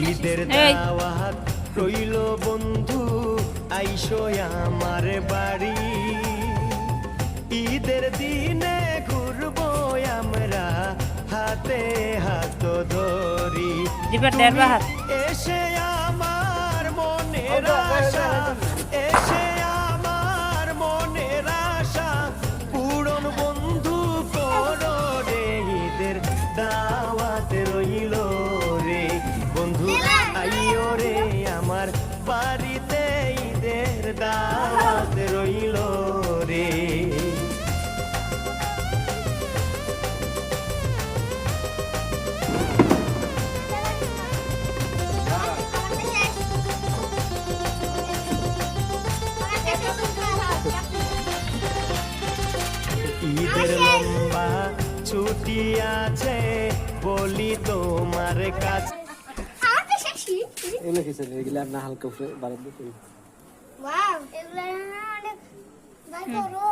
ঈদের দাওয়াত রইল বন্ধু আইসো আমার বাড়ি ঈদের দিনে ঘুরবো আমরা হাতে হাত ধরি এসে আমার মনের আশা এসে আমার মনের আশা পূরণ বন্ধু করো রে ঈদের দাওয়াত রইল রে বন্ধু আইও রে আমার বাড়িতে ঈদের দাওয়াত রইল রে ঈদের লম্বা ছুটি আছে বলি তোমার কাছে এগুলো কিছু নেই এগুলো না হালকা বাড়াতে ওয়াও এগুলো অনেক ভাই করো